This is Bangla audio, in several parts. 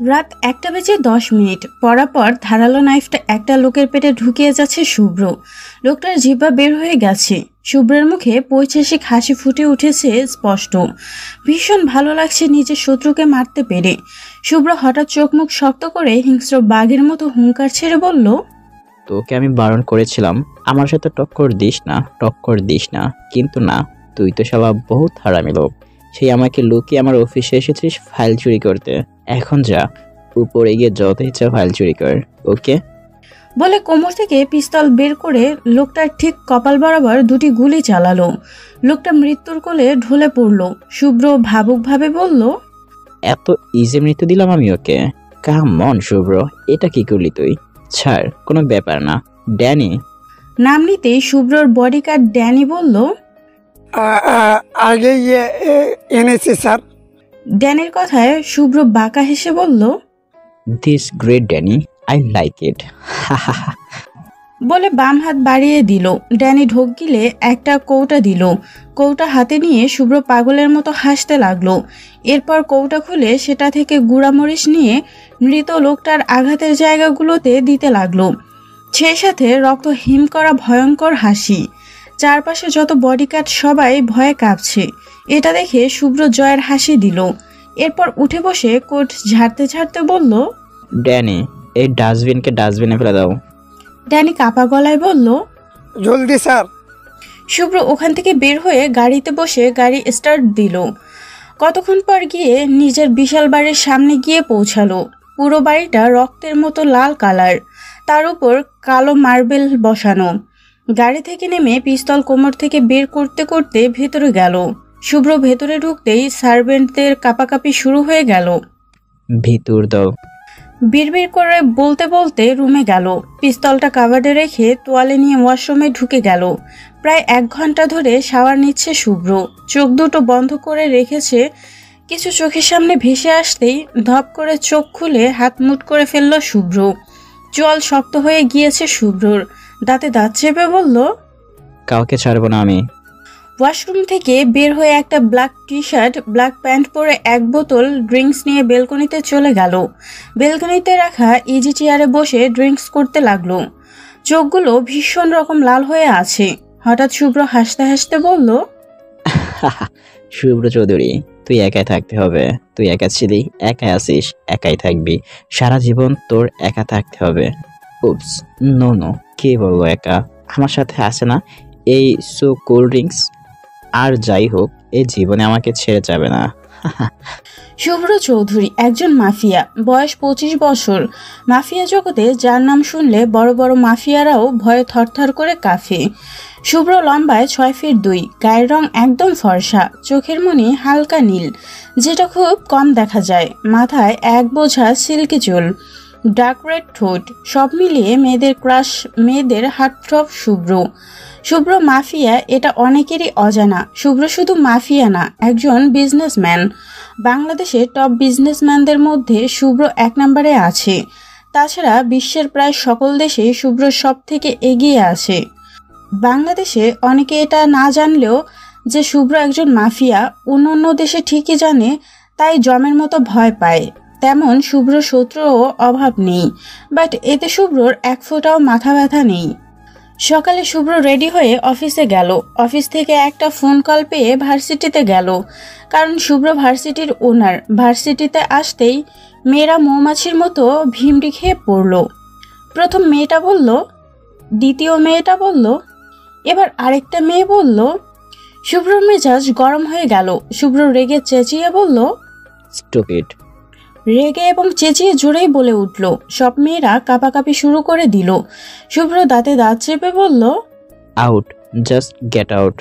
রাত 1:10 পরাপর ধারালো নাইফটা একটা লোকের পেটে ঢুকিয়ে যাচ্ছে শুভ্র। লোকটার জিহ্বা বের হয়ে গেছে। শুভ্রের মুখে পৈশাসিক হাসি ফুটে উঠেছে স্পষ্ট। ভীষণ ভালো লাগছে নিজের শত্রুকে মারতে পেরে। শুভ্র হঠাৎ চোখ মুখ শক্ত করে হিংস্র বাঘের মতো হুঙ্কার ছেড়ে বলল, তোকে আমি বারণ করেছিলাম আমার সাথে টক্কর দিস না, কিন্তু না, তুই তো শালা বহুত হারামি লোক। সেই আমাকে লুকিয়ে আমার অফিসে এসেছিস ফাইল চুরি করতে। এখন যা, উপরে গিয়ে যত ইচ্ছা ফাইল চুরি কর, ওকে? বলে কোমর থেকে পিস্তল বের করে লোকটার ঠিক কপাল বরাবর 2টি গুলি চালালো। লোকটা মৃত্যুর কোলে ঢলে পড়ল। শুভ্র ভাবুকভাবে বলল, এত ইজি মৃত্যু দিলাম আমি ওকে? কাম অন শুভ্র, এটা কি করলি তুই? ছাড়, কোনো ব্যাপার না। ড্যানি। নাম নিতেই শুভ্রর বডিগার্ড ড্যানি বলল, আগে এনেছি স্যার। ড্যানির কথায় শুভ্র বাঁকা হেসে বলল, this great Danny, I like it. বলে বাম হাত বাড়িয়ে দিল। ড্যানি ঢোক গিলে একটা কৌটা দিল। কৌটা হাতে নিয়ে শুভ্র পাগলের মতো হাসতে লাগলো। এরপর কৌটা খুলে সেটা থেকে গুঁড়ামরিচ নিয়ে মৃত লোকটার আঘাতের জায়গাগুলোতে দিতে লাগলো। সেই সাথে রক্ত হিম করা ভয়ঙ্কর হাসি। চারপাশে যত বডিগার্ড সবাই ভয়ে কাঁপছে। এটা দেখে শুভ্র জয়ের হাসি দিল। এরপর উঠে বসে কোট ঝাড়তে ঝাড়তে বলল, ড্যানি, এই ডাস্টবিনকে ডাস্টবিনে ফেলে দাও। ড্যানি কাপা গলায় বলল, জলদি স্যার। শুভ্র ওখান থেকে বের হয়ে গাড়িতে বসে গাড়ি স্টার্ট দিল। কতক্ষণ পর গিয়ে নিজের বিশাল বাড়ির সামনে গিয়ে পৌঁছালো। পুরো বাড়িটা রক্তের মতো লাল কালার, তার উপর কালো মার্বেল বসানো। গাড়ি থেকে নেমে পিস্তল কোমর থেকে বের করতে করতে ভেতরে গেল। শুভ্র ভেতরে ঢুকতেই সার্ভেন্টদের কাপাকাপি শুরু হয়ে গেল। ভিতর দাও। বিড়বিড় করে বলতে বলতে রুমে গেল। পিস্তলটা কাভার্ডে রেখে তোয়ালে নিয়ে ওয়াশরুমে ঢুকে গেল। প্রায় 1 ঘন্টা ধরে শাওয়ার নিচ্ছে শুভ্র। চোখ দুটো বন্ধ করে রেখেছে। কিছু চোখের সামনে ভেসে আসতেই ধপ করে চোখ খুলে হাত মুট করে ফেলল শুভ্র। চোয়াল শক্ত হয়ে গিয়েছে শুভ্রর। দাঁতে দাঁত চেপে বলল, কাউকে ছাড়বো না আমি। ওয়াশরুম থেকে বের হয়ে একটা black T shirt, black pant পরে 1 বোতল ড্রিঙ্কস নিয়ে বেলকনিতে চলে গেল। বেলকনিতে রাখা ইজি চেয়ারে বসে ড্রিঙ্কস করতে লাগলো। চোখগুলো ভীষণ রকম লাল হয়ে আছে। হঠাৎ শুভ্র হাসতে হাসতে বলল, শুভ্র চৌধুরী, তুই একাই থাকতে হবে। তুই একা ছিলি, একাই আসিস, একাই থাকবি। সারা জীবন তোর একা থাকতে হবে। উপস, নো, কে বলবো একা? আমার সাথে আসে না এই কোল্ড ড্রিঙ্কস। আর যাই হোক, এই জীবনে আমাকে ছেড়ে যাবে না। শুভ্র চৌধুরী একজন মাফিয়া, বয়স 25 বছর। মাফিয়া জগতে যার নাম শুনলে বড় বড় মাফিয়ারাও ভয়ে থরথর করে কাঁপে। শুভ্র লম্বায় 6 ফিট 2, গায়ের রং একদম ফর্সা, চোখের মনি হালকা নীল, যেটা খুব কম দেখা যায়। মাথায় 1 বোঝা সিল্কি চুল, ডার্ক রেড ঠোঁট, সব মিলিয়ে মেয়েদের ক্রাশ, মেয়েদের হার্টথ্রব শুভ্র মাফিয়া, এটা অনেকেরই অজানা। শুভ্র শুধু মাফিয়া না, একজন বিজনেসম্যান। বাংলাদেশের টপ বিজনেসম্যানদের মধ্যে শুভ্র 1 নম্বরে আছে। তাছাড়া বিশ্বের প্রায় সকল দেশেই শুভ্র সব থেকে এগিয়ে আছে। বাংলাদেশে অনেকে এটা না জানলেও যে শুভ্র একজন মাফিয়া অন্য দেশে ঠিকই জানে, তাই জমের মতো ভয় পায়। তেমন শুভ্র শত্রুও অভাব নেই, বাট এতে শুভ্রর 1 ফোঁটাও মাথা ব্যথা নেই। সকালে শুভ্র রেডি হয়ে অফিসে গেল। অফিস থেকে একটা ফোন কল পেয়ে ভার্সিটিতে গেল, কারণ শুভ্র ভার্সিটির ওনার। ভার্সিটিতে আসতেই মেয়েরা মৌমাছির মতো ভিমড়ি খেয়ে পড়ল। প্রথম মেয়েটা বলল, দ্বিতীয় মেয়েটা বলল, এবার আরেকটা মেয়ে বলল। শুভ্রর মেজাজ গরম হয়ে গেল। শুভ্র রেগে চেঁচিয়ে বলল, স্টুপিড। রেগে এবং চেঁচিয়ে জোরেই বলে উঠল। সব মেয়েরা কাঁপাকাঁপি শুরু করে দিল। শুভ্র দাঁতে দাঁত চেপে বলল, আউট, জাস্ট গেট আউট।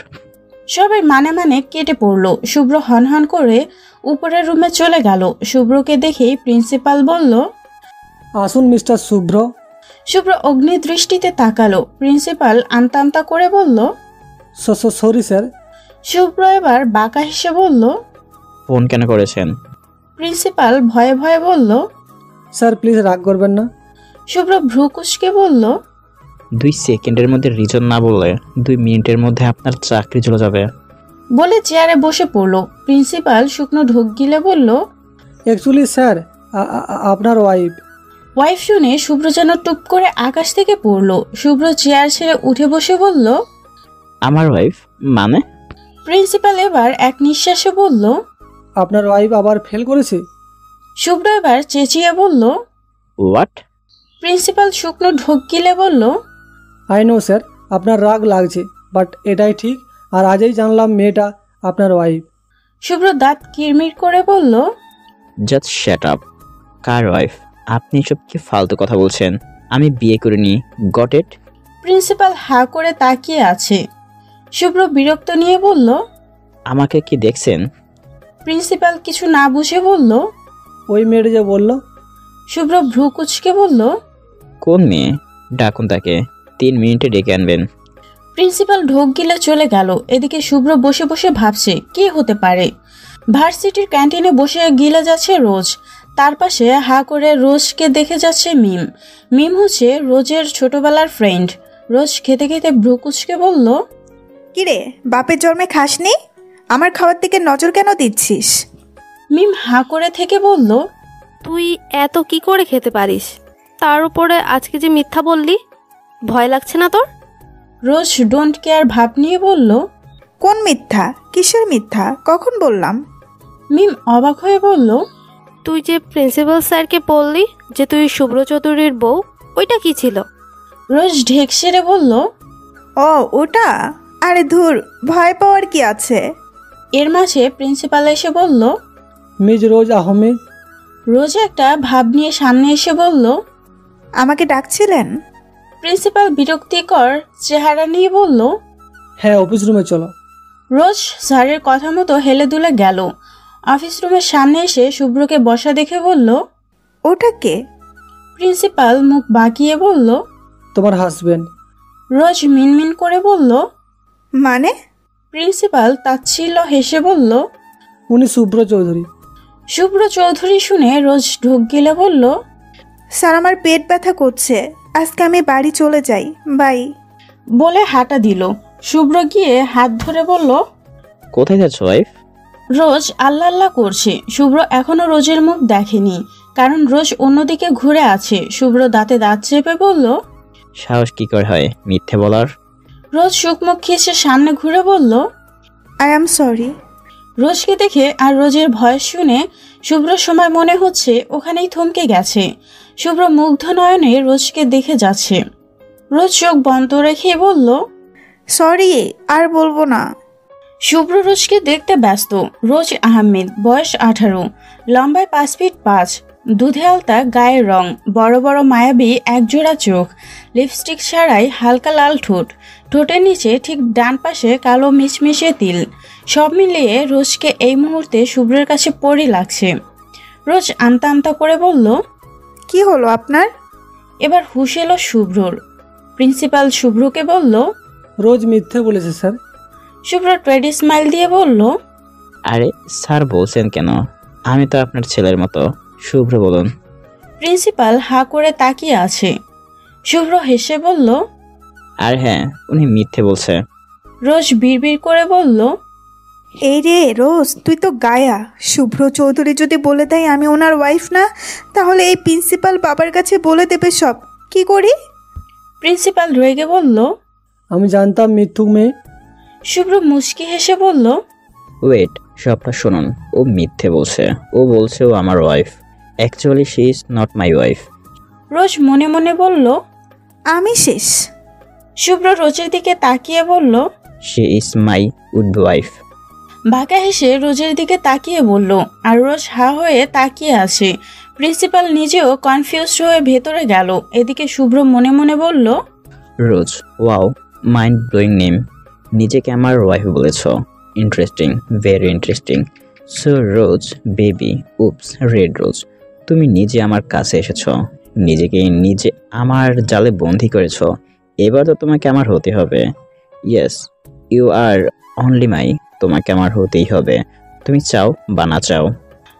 সবাই মানে কেটে পড়ল। শুভ্র হনহন করে উপরের রুমে চলে গেল। শুভ্রকে দেখেই প্রিন্সিপাল বলল, আসুন মিস্টার শুভ্র। শুভ্র অগ্নি দৃষ্টিতে তাকালো। প্রিন্সিপাল আমতা আমতা করে বলল, সরি স্যার। শুভ্র এবার বাঁকা হেসে বলল, ফোন কেন করেছেন? প্রিন্সিপাল ভয়ে ভয়ে বলল, স্যার প্লিজ রাগ করবেন না। শুভ্র ভ্রু কুঁচকে বলল, 2 সেকেন্ডের মধ্যে রিজন না বললে 2 মিনিটের মধ্যে আপনার চাকরি চলে যাবে। বলে চেয়ারে বসে পড়ল। প্রিন্সিপাল শুকনো ঢোক গিলে বলল, অ্যাকচুয়ালি স্যার আপনার ওয়াইফ। ওয়াইফ শুনে শুভ্র যেন টুপ করে আকাশ থেকে পড়ল। শুভ্র চেয়ার ছেড়ে উঠে বসে বলল, আমার ওয়াইফ মানে? প্রিন্সিপাল এবার এক নিঃশ্বাসে বলল। আপনার ওয়াইফ আবার ফেল করেছে? শুভ্র এবার চেঁচিয়ে বলল। হোয়াট? প্রিন্সিপাল শুকনো ঢোক গিলে বলল, আই নো স্যার, আপনার রাগ লাগছে, বাট এটাই ঠিক। আর আজই জানলাম মেয়েটা আপনার ওয়াইফ। শুভ্র দাঁত কিরমির করে বলল, জাস্ট শ্যাট আপ। কার ওয়াইফ? আপনি সব কি ফালতু কথা বলছেন? আমি বিয়ে করিনি। Got it? প্রিন্সিপাল হা করে তাকিয়ে আছে। শুভ্র বিরক্ত নিয়ে বলল। আমাকে কি দেখছেন? প্রিন্সিপাল কিছু না বুঝে বলল। ওই মেয়েটা যে বলল। শুভ্র ভ্রু কুচকে বলল, কোন মেয়ে? ডাকুন তাকে, 3 মিনিটে ডেকে আনবেন। প্রিন্সিপাল ঢোক গিলে চলে গেল। এদিকে শুভ্র বসে বসে ভাবছে কি হতে পারে। ভার্সিটির ক্যান্টিনে বসে গিলে যাচ্ছে রোজ। তার পাশে হা করে রোজকে দেখে যাচ্ছে মিম। মিম হচ্ছে রোজের ছোটবেলার ফ্রেন্ড। রোজ খেতে খেতে ভ্রু কুচকে বলল, কিরে, বাপের জন্মে খাসনি? আমার খাওয়ার দিকে নজর কেন দিচ্ছিস? মিম হা করে থেকে বলল, তুই এত কি করে খেতে পারিস? তার উপরে আজকে যে মিথ্যা বললি, ভয় লাগছে না তোর? রোজ ডোন্ট কেয়ার ভাব নিয়ে বলল। কোন মিথ্যা? কিসের মিথ্যা? কখন বললাম? মিম অবাক হয়ে বলল, তুই যে প্রিন্সিপাল স্যারকে বললি যে তুই শুভ্র চৌধুরীর বউ, ওইটা কি ছিল? রোজ ঢেক সেরে বলল। ও ওটা? আরে ধুর, ভয় পাওয়ার কি আছে? এর মাঝে প্রিন্সিপাল এসে বলল। মিস রোজ আহমেদ। রোজ একটা ভাব নিয়ে সামনে এসে বলল। আমাকে ডাকছিলেন? প্রিন্সিপাল বিরক্তিকর চেহারা নিয়ে বলল। হ্যাঁ, অফিস রুমে চলো। রোজ স্যারের কথা মতো হেলে দুলে গেল। অফিস রুমের সামনে এসে শুভ্রকে বসা দেখে বলল। ওটা কে? প্রিন্সিপাল মুখ বাঁকিয়ে বলল। তোমার হাজবেন্ড। রোজ মিনমিন করে বলল। মানে? প্রিন্সিপাল তাচ্ছিল্য হেসে বলল। উনি শুভ্র চৌধুরী। শুভ্র চৌধুরী শুনে রোজ ঢোক গিলে বলল। স্যার, আমার পেট ব্যথা করছে, আজকে আমি বাড়ি চলে যাই, বাই। বলে হাঁটা দিল। শুভ্র গিয়ে হাত ধরে বলল। কোথায় যাচ্ছ ওয়াইফ? রোজ আল্লাহ আল্লাহ করছে। শুভ্র এখনো রোজের মুখ দেখেনি, কারণ রোজ অন্যদিকে ঘুরে আছে। শুভ্র দাঁতে দাঁত চেপে বলল। সাহস কি করে হয় মিথ্যে বলার? রোজ শুকমুখ খিসে সামনে ঘুরে বলল। I am sorry. রোজকে দেখে আর রোজের ভয়েস শুনে শুভ্র সময় মনে হচ্ছে ওখানেই থমকে গেছে। শুভ্র মুগ্ধ নয়নে রোজকে দেখে যাচ্ছে। রোজ চোখ বন্ধ রেখে বলল। সরি, আর বলবো না। শুভ্র রোজকে দেখতে ব্যস্ত। রোজ আহমেদ, বয়স 18, লম্বায় 5 ফিট 5, দুধে আলতা গায়ের রং, বড় বড় মায়াবী একজোড়া চোখ, লিপস্টিক ছাড়াই হালকা লাল ঠোঁট, ঠোঁটের নিচে ঠিক ডান পাশে কালো মিচমিচে তিল। সব মিলিয়ে রোজকে এই মুহূর্তে শুভ্রের কাছে পরি লাগছে। রোজ আমতা আমতা করে বলল। কি হলো আপনার? এবার হুঁশ এলো শুভ্রর। প্রিন্সিপাল শুভ্রকে বলল। রোজ মিথ্যে বলেছে স্যার। শুভ্র ট্রেডি স্মাইল দিয়ে বলল। আরে স্যার বলছেন কেন? আমি তো আপনার ছেলের মতো। শুভ্র বলুন। প্রিন্সিপাল হা করে তাকিয়ে আছে। শুভ্র হেসে বলল। আর হ্যাঁ, উনি মিথ্যে বলছে। রোজ বিড়বিড় করে বলল। এই রে রোজ, তুই তো গায়া। শুভ্র চৌধুরী যদি বলে দেয় আমি ওনার ওয়াইফ না, তাহলে এই প্রিন্সিপাল বাবার কাছে বলে দেবে সব। কি করি? প্রিন্সিপাল রেগে বলল। আমি জানতাম মিথ্যুক মেয়ে। শুভ্র মুচকি হেসে বলল। ওয়েট, সবটা শুনুন। ও মিথ্যে বলছে। ও বলছে ও আমার wife. Actually she is not my wife. Rose মনে মনে বলল। আমি শেষ। শুভ্র রোজের দিকে তাকিয়ে বলল। She is my would be wife. বাঁকা হেসে রোজের দিকে তাকিয়ে বলল। আর রোজ হা হয়ে তাকিয়ে আছে। প্রিন্সিপাল নিজেও কনফিউজড হয়ে ভেতরে গেল। এদিকে শুভ্র মনে মনে বলল। রোজ, ওয়াও, মাইন্ড ব্লোয়িং নেম। নিজেকে আমার ওয়াইফ বলেছ। Interesting, very interesting. সো রোজ বেবি, উপস, রেড রোজ, তুমি নিজে আমার কাছে এসেছ, নিজেকে নিজে আমার জালে বন্দি করেছ। এবার তো তোমাকে আমার হতে হবে। Yes, you are only my. তোমাকে আমার হতেই হবে, তুমি চাও বা না চাও।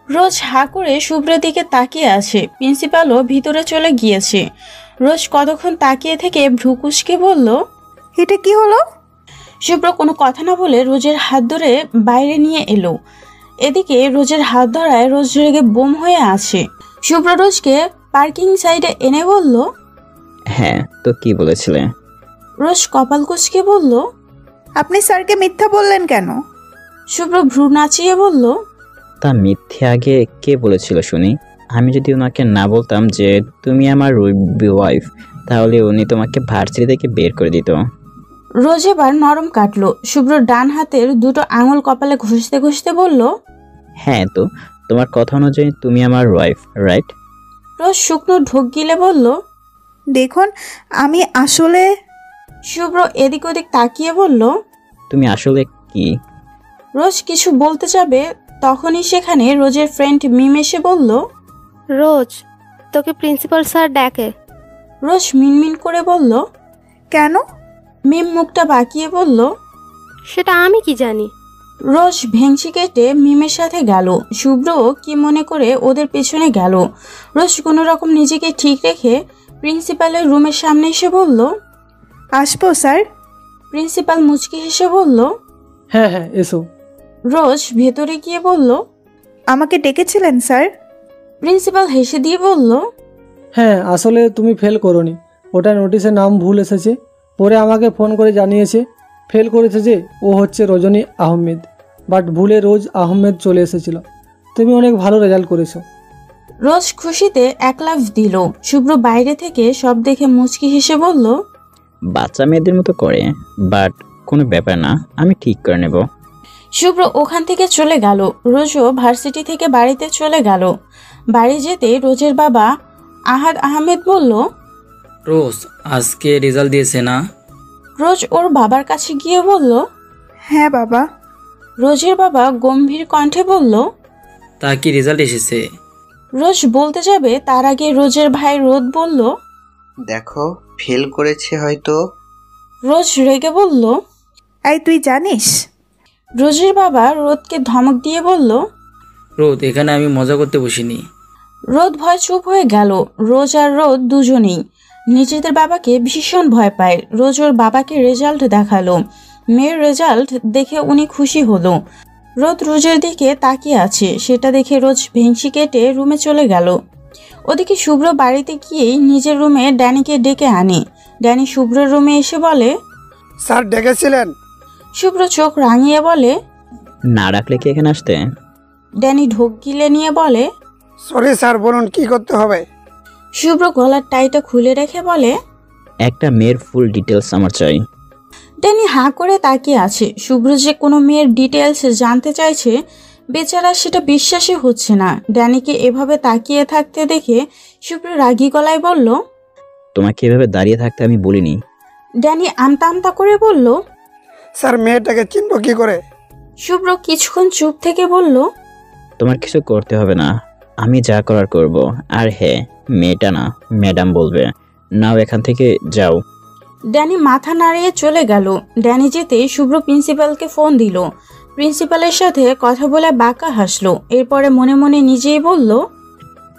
রোজ হা করে শুভ্রের দিকে তাকিয়ে আছে। প্রিন্সিপালও ভিতরে চলে গিয়েছে। রোজ কতক্ষণ তাকিয়ে থেকে ভ্রুকুচকে বলল। এটা কি হলো? শুভ্র কোনো কথা না বলে রোজের হাত ধরে বাইরে নিয়ে এলো। এদিকে রোজের হাত ধরায় রোজ রেগে বোম হয়ে আছে। শুভ্র রোজকে পার্কিং সাইডে এনে বলল। হ্যাঁ, তো কি বলেছিলে? রোজ কপাল কুঁচকে বলল। আপনি স্যারকে মিথ্যা বললেন কেন? শুভ্র ভ্রু নাচিয়ে বলল। তা মিথ্যে আগে কে বলেছিল শুনি? আমি যদি ওনাকে না বলতাম যে তুমি আমার ওয়াইফ, তাহলে উনি তোমাকে ভার্সিটি থেকে বের করে দিত। রোজ এবার নরম কাটলো। শুভ্র ডান হাতের দুটো আঙুল কপালে ঘষতে ঘষতে বলল। হ্যাঁ, তো তোমার কথা অনুযায়ী তুমি আমার ওয়াইফ, রাইট? রোজ শুকনো ঢোক গিলে বলল। দেখুন, আমি আসলে শুভ্র এদিক ওদিক তাকিয়ে বলল। তুমি আসলে কি? রোজ কিছু বলতে যাবে, তখনই সেখানে রোজের ফ্রেন্ড মিম এসে বলল। রোজ, তোকে প্রিন্সিপাল স্যার ডাকে। রোজ মিনমিন করে বলল। কেন? মিম মুখটা বাঁকিয়ে বলল। সেটা আমি কি জানি। রোজ ভেংচি কেটে মিমের সাথে গেল। শুভ্র কি মনে করে ওদের পেছনে গেল। রোজ কোনো রকম নিজেকে ঠিক রেখে প্রিন্সিপালের রুমের সামনে এসে বলল। আসবো স্যার? প্রিন্সিপাল মুচকি হেসে বলল। হ্যাঁ হ্যাঁ, এসো। রোজ ভেতরে গিয়ে বলল। আমাকে ডেকেছিলেন স্যার? প্রিন্সিপাল হেসে দিয়ে বলল। হ্যাঁ, আসলে তুমি ফেল করোনি, ওটা নোটিশে নাম ভুল এসেছে। পরে আমাকে ফোন করে জানিয়েছে ফেল করেছে যে ও হচ্ছে রজনী আহমেদ, বাট ভুলে রোজ আহমেদ চলে এসেছিল। তুমি অনেক ভালো রেজাল্ট করেছো। রোজ খুশিতে এক লাফ দিল। শুভ্র বাইরে থেকে সব দেখে মুচকি হেসে বলল। বাচ্চা মেয়েদের মতো করে, বাট কোনো ব্যাপার না, আমি ঠিক করে নেব। শুভ্র ওখান থেকে চলে গেল। রোজও ভার্সিটি থেকে বাড়িতে চলে গেল। বাড়ি যেতে রোজের বাবা আহাদ আহমেদ বলল। রোজ আজকে রেজাল্ট দিয়েছে না? রোজ ওর বাবার কাছে গিয়ে বলল। হ্যাঁ বাবা। রোজের বাবা গম্ভীর কণ্ঠে বলল। তা কি রেজাল্ট এসেছে? রোজ বলতে যাবে তার আগে রোজের ভাই রোদ বলল। দেখো, ফেল করেছে হয়তো। রোজ রেগে বলল। এই তুই জানিস? রোজের বাবা রোদকে ধমক দিয়ে বলল। রোদ, এখানে আমি মজা করতে বসিনি। রোদ ভয় চুপ হয়ে গেল। রোজ আর রোদ দুজনেই নিজেদের বাবাকে ভীষণ ভয় পায়। রোজ ওর বাবাকে রেজাল্ট দেখালো। মেয়ের রেজাল্ট দেখে উনি খুশি হলো। রোদ রোজের দিকে তাকিয়ে আছে, সেটা দেখে রোজ ভেংসি কেটে রুমে চলে গেল। ওদিকে শুভ্র বাড়িতে গিয়েই নিজের রুমে ড্যানিকে ডেকে আনে। ড্যানি শুভ্রের রুমে এসে বলে। স্যার ডেকেছিলেন? শুভ্র চোখ রাঙিয়ে বলে। না ডাকলে কি এখানে আসতে? ড্যানি ঢোক গিলে নিয়ে বলে। সরি স্যার, বলুন কি করতে হবে? শুভ্র গলার টাইটা খুলে রেখে বলে। একটা মেয়ের ফুল ডিটেলস আমার চাই। ড্যানি হাঁ করে তাকিয়ে আছে। শুভ্র যে কোনো মেয়ের ডিটেলস জানতে চাইছে, বেচারা সেটা বিশ্বাসই হচ্ছে না। ড্যানিকে এভাবে তাকিয়ে থাকতে দেখে শুভ্র রাগী গলায় বলল। তোমাকে এভাবে দাঁড়িয়ে থাকতে আমি বলিনি। ড্যানি আমতা আমতা করে বলল। স্যার মেয়েটাকে চিনব কি করে? শুভ্র কিছুক্ষণ চুপ থেকে বলল। তোমার কিছু করতে হবে না, আমি যা করার করব। আর হ্যাঁ, মেয়েটা না, ম্যাডাম বলবে। নাও এখান থেকে যাও। ড্যানি মাথা নাড়িয়ে চলে গেল। ড্যানি যেতেই শুভ্র প্রিন্সিপালকে ফোন দিল। প্রিন্সিপালের সাথে কথা বলে বাঁকা হাসলো। এরপরে মনে মনে নিজেই বলল।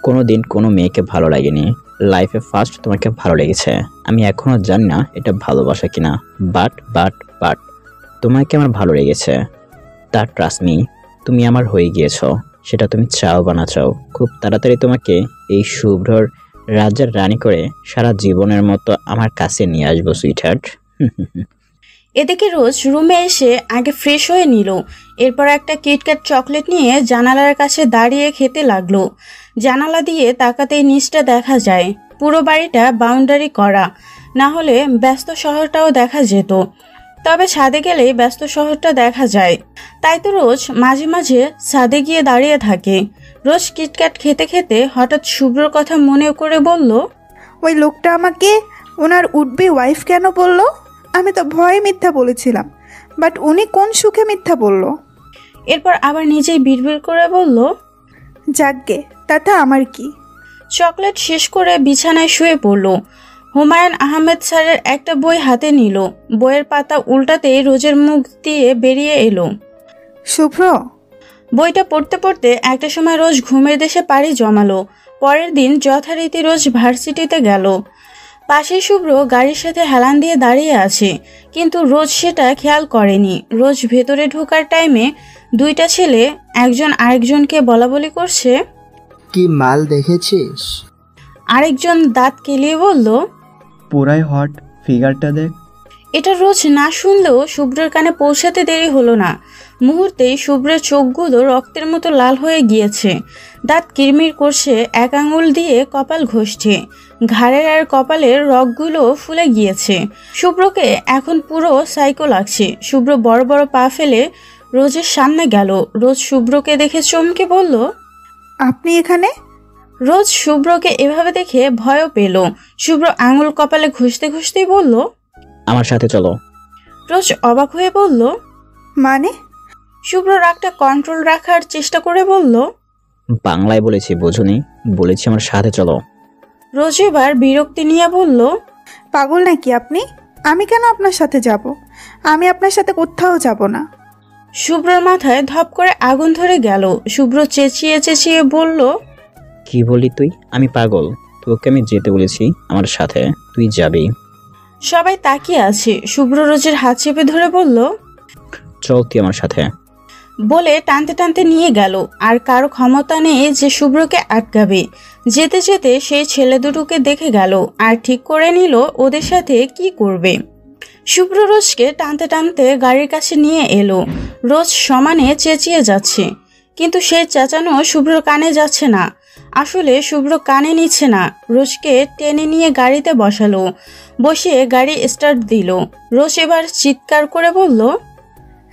কোনো দিন কোনো মেয়েকে ভালো লাগেনি, লাইফে ফার্স্ট তোমাকে ভালো লেগেছে। আমি এখনও জানি না এটা ভালোবাসা কিনা, বাট তোমাকে আমার ভালো লেগেছে। তার ট্রাস্ট মি, তুমি আমার হয়ে গিয়েছো। সেটা তুমি চাও বা না চাও, খুব তাড়াতাড়ি তোমাকে এই শুভ্রর রাজ্যের রানী করে সারা জীবনের মতো আমার কাছে নিয়ে আসবো, সুইটহার্ট। এদিকে রোজ রুমে এসে আগে ফ্রেশ হয়ে নিল। এরপর একটা কিটক্যাট চকলেট নিয়ে জানালার কাছে দাঁড়িয়ে খেতে লাগলো। জানালা দিয়ে তাকাতেই নিচটা দেখা যায়। পুরো বাড়িটা বাউন্ডারি করা, না হলে ব্যস্ত শহরটাও দেখা যেত। তবে ছাদে গেলেই ব্যস্ত শহরটা দেখা যায়। তাই তো রোজ মাঝে মাঝে ছাদে গিয়ে দাঁড়িয়ে থাকে। রোজ কিটক্যাট খেতে খেতে হঠাৎ শুভ্রর কথা মনে করে বলল। ওই লোকটা আমাকে ওনার উডবি ওয়াইফ কেন বলল? আমি তো ভয়ে মিথ্যা বলেছিলাম, বাট উনি কোন সুখে মিথ্যা বলল? এরপর আবার নিজেই বিড়বিড় করে বলল। যাকগে, তাতে আমার কি? চকলেট শেষ করে বিছানায় শুয়ে পড়ল। হুমায়ুন আহমেদ স্যারের একটা বই হাতে নিল। বইয়ের পাতা উল্টাতেই রোজের মুখ দিয়ে বেরিয়ে এলো। শুভ্র। বইটা পড়তে পড়তে একটা সময় রোজ ঘুমের দেশে পাড়ি জমালো। পরের দিন যথারীতি রোজ ভার্সিটিতে গেল। পাশে শুভ্র গাড়ির সাথে হেলান দিয়ে দাঁড়িয়ে আছে, কিন্তু রোজ সেটা খেয়াল করেনি। রোজ ভেতরে ঢোকার টাইমে দুইটা ছেলে একজন আরেকজনকে বলাবলি করছে। কি মাল দেখেছিস? আরেকজন দাঁত কেলিয়ে বলল, পুরাই হট, ফিগারটা দেখ। এটা রোজ না শুনলেও শুভ্রের কানে পৌঁছাতে দেরি হলো না। মুহূর্তেই শুভ্রের চোখগুলো রক্তের মতো লাল হয়ে গিয়েছে। দাঁত কিরমির করছে, এক আঙুল দিয়ে কপাল ঘষছে, ঘাড়ের আর কপালের রগগুলো ফুলে গিয়েছে। শুভ্রকে এখন পুরো সাইকো লাগছে। শুভ্র বড় বড় পা ফেলে রোজের সামনে গেল। রোজ শুভ্রকে দেখে চমকে বলল, আপনি এখানে? রোজ শুভ্রকে এভাবে দেখে ভয়ও পেল। শুভ্র আঙুল কপালে ঘষতে ঘষতেই বলল, আমার সাথে চলো। রোজ অবাক হয়ে বলল, মানে? শুভ্র রাগটা কন্ট্রোল রাখার চেষ্টা করে বলল, বাংলায় বলেছি, বোঝনি? বলেছি আমার সাথে চলো। রোজ এবার বিরক্তি নিয়ে বলল, পাগল নাকি আপনি? আমি কেন আপনার সাথে যাব? আমি আপনার সাথে কোথাও যাব না। শুভ্রর মাথায় ধপ করে আগুন ধরে গেল। শুভ্র চেঁচিয়ে চেঁচিয়ে বলল, কি বললি তুই? আমি পাগল? তোকে আমি যেতে বলেছি আমার সাথে, তুই যাবি। সবাই তাকিয়ে আছে। শুভ্র রোজের হাত চেপে ধরে বলল, চল তুই আমার সাথে। বলে টানতে টানতে নিয়ে গেল। আর কারো ক্ষমতা নেই যে শুভ্রকে আটকাবে। যেতে যেতে সেই ছেলে দুটোকে দেখে গেল আর ঠিক করে নিল ওদের সাথে কি করবে। শুভ্র রোজকে টানতে টানতে গাড়ির কাছে নিয়ে এলো। রোজ সমানে চেঁচিয়ে যাচ্ছে, কিন্তু সেই চেঁচানো শুভ্রর কানে যাচ্ছে না। আসলে শুভ্র কানে নিচ্ছে না। রোজকে টেনে নিয়ে গাড়িতে বসালো, বসিয়ে গাড়ি স্টার্ট দিল। রোজ এবার চিৎকার করে বলল,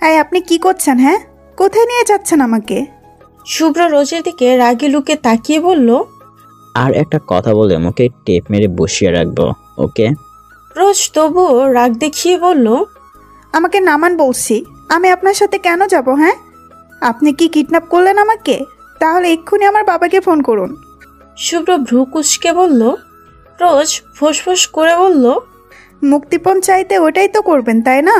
এই আপনি কি করছেন? হ্যাঁ, কোথায় নিয়ে যাচ্ছেন আমাকে? শুভ্র রোজের দিকে রাগি লুকে তাকিয়ে বলল, আর একটা কথা বলে মুখে টেপ মেরে বসিয়ে রাখবো, ওকে? রোজ তবুও রাগ দেখিয়ে বলল, আমাকে নামান বলছি। আমি আপনার সাথে কেন যাব? হ্যাঁ, আপনি কি কিডন্যাপ করলেন আমাকে? তাহলে এক্ষুনি আমার বাবাকে ফোন করুন। শুভ্র ভ্রু কুঁচকে বলল। রোজ ফোঁস করে বলল, মুক্তিপণ চাইতে ওটাই তো করবেন, তাই না?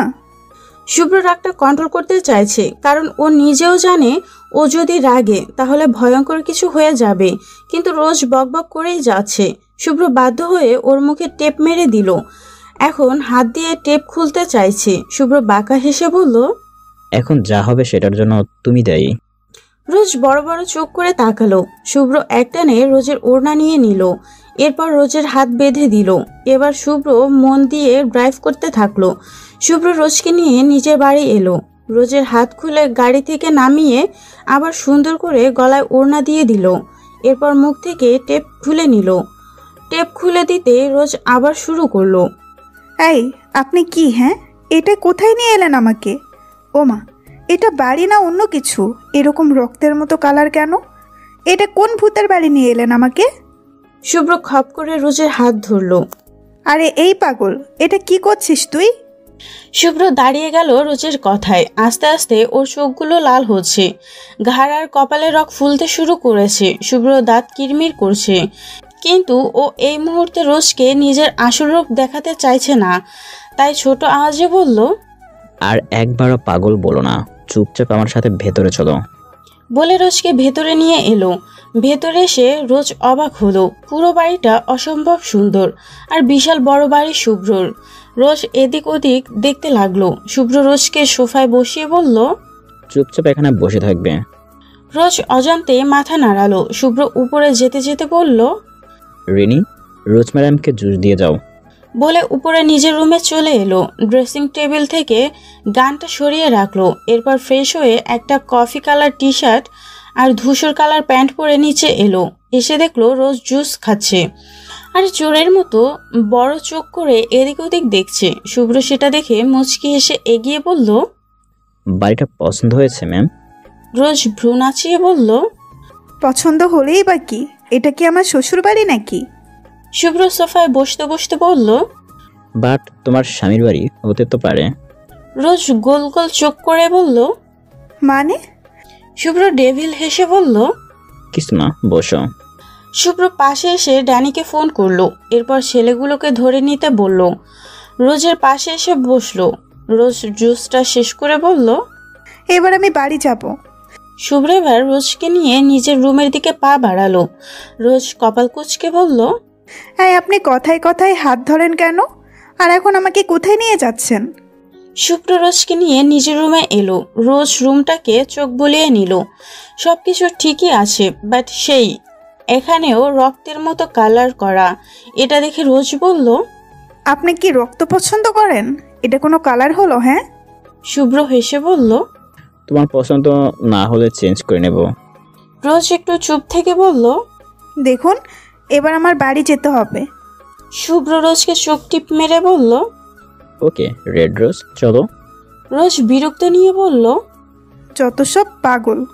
শুভ্র রাগটা কন্ট্রোল করতে চাইছে, কারণ ও নিজেও জানে ও যদি রাগে তাহলে ভয়ঙ্কর কিছু হয়ে যাবে। কিন্তু রোজ বকবক করেই যাচ্ছে। শুভ্র বাধ্য হয়ে ওর মুখে টেপ মেরে দিল। এখন হাত দিয়ে টেপ খুলতে চাইছে। শুভ্র বাঁকা হেসে বলল, এখন যা হবে সেটার জন্য তুমি দায়ী। রোজ বড় বড় চোখ করে তাকালো। শুভ্র একটানে রোজের ওড়না নিয়ে নিল। এরপর রোজের হাত বেঁধে দিল। এবার শুভ্র মন দিয়ে ড্রাইভ করতে থাকলো। শুভ্র রোজকে নিয়ে নিজের বাড়ি এলো। রোজের হাত খুলে গাড়ি থেকে নামিয়ে আবার সুন্দর করে গলায় ওড়না দিয়ে দিল। এরপর মুখ থেকে টেপ খুলে নিল। টেপ খুলে দিতে রোজ আবার শুরু করলো, এই আপনি কি? হ্যাঁ, এটা কোথায় নিয়ে এলেন আমাকে? ও মা, এটা বাড়ি না অন্য কিছু? এরকম রক্তের মতো কালার কেন? এটা কোন ভূতের বাড়ি নিয়ে এলেন আমাকে? শুভ্র খপ করে রোজের হাত ধরল। আরে এই পাগল, এটা কি করছিস তুই? শুভ্র দাঁড়িয়ে গেল রোজের কথায়। আস্তে আস্তে ওর চোখগুলো লাল হচ্ছে, ঘাড় আর কপালে রক ফুলতে শুরু করেছে। শুভ্র দাঁত কিরমির করছে, কিন্তু ও এই মুহূর্তে রোজকে নিজের আসল রূপ দেখাতে চাইছে না। তাই ছোট আওয়াজে বলল, আর একবারও পাগল বলো না, চুপচাপ আমার সাথে ভেতরে চলো। বলে রোজকে ভেতরে নিয়ে এলো। ভেতরে এসে রোজ অবাক হলো। পুরো বাড়িটা অসম্ভব সুন্দর আর বিশাল বড় বাড়ি শুভ্রর। রোজ এদিক ওদিক দেখতে লাগলো। শুভ্র রোজকে সোফায় বসিয়ে বলল, চুপচাপ এখানে বসে থাকবে। রোজ অজান্তে মাথা নাড়ালো। শুভ্র উপরে যেতে যেতে বলল, রিনি, রোজ ম্যাডামকে জুস দিয়ে যাও। বলে উপরে নিজের রুমে চলে এলো। ড্রেসিং টেবিল থেকে গানটা সরিয়ে রাখলো। এরপর ফ্রেশ হয়ে একটা কফি কালার টি শার্ট আর ধূসর কালার প্যান্ট পরে নিচে এলো। এসে দেখলো রোজ জুস খাচ্ছে আর চোরের মতো বড় চোখ করে এদিক ওদিক দেখছে। শুভ্র সেটা দেখে মুচকি হেসে এগিয়ে বলল, বাড়িটা পছন্দ হয়েছে ম্যাম? রোজ ভ্রু নাচিয়ে বলল, পছন্দ হলেই বা কি? এটা কি আমার শ্বশুর বাড়ি নাকি? শুভ্র সোফায় বসতে বসতে বলল, বাট তোমার স্বামীর বাড়ি হতে তো পারে। রোজ গোল গোল চোখ করে বলল, মানে? শুভ্র ডেভিল হেসে বলল, কিছু না, বসো। শুভ্র পাশে এসে ড্যানিকে ফোন করলো। এরপর ছেলেগুলোকে ধরে নিতে বলল। রোজের পাশে এসে বসলো। রোজ জুসটা শেষ করে বলল, এবার আমি বাড়ি যাব। শুভ্র এবার রোজকে নিয়ে নিজের রুমের দিকে পা বাড়ালো। রোজ কপাল কুঁচকে বলল, হ্যাঁ, আপনি কথায় কথায় হাত ধরেন কেন? আর এখন আমাকে কোথায় নিয়ে যাচ্ছেন? শুভ্র রোজকে নিয়ে নিজের রুমে এলো। রোজ রুমটাকে চোখ বুলিয়ে নিল। সবকিছু ঠিকই আছে, বাট সেই এখানেও রক্তের মতো কালার করা। এটা দেখে রোজ বলল, আপনি কি রক্ত পছন্দ করেন? এটা কোনো কালার হলো? হ্যাঁ। শুভ্র হেসে বলল। তোমার পছন্দ না হলে চেঞ্জ করে নেব। রোজ একটু চুপ থেকে বলল, দেখুন, এবার আমার বাড়ি যেতে হবে। শুভ্র রোজকে চোখ টিপ মেরে বলল। ওকে রেড রোজ, চলো। রোজ বিরক্ত নিয়ে বলল, যত সব পাগল।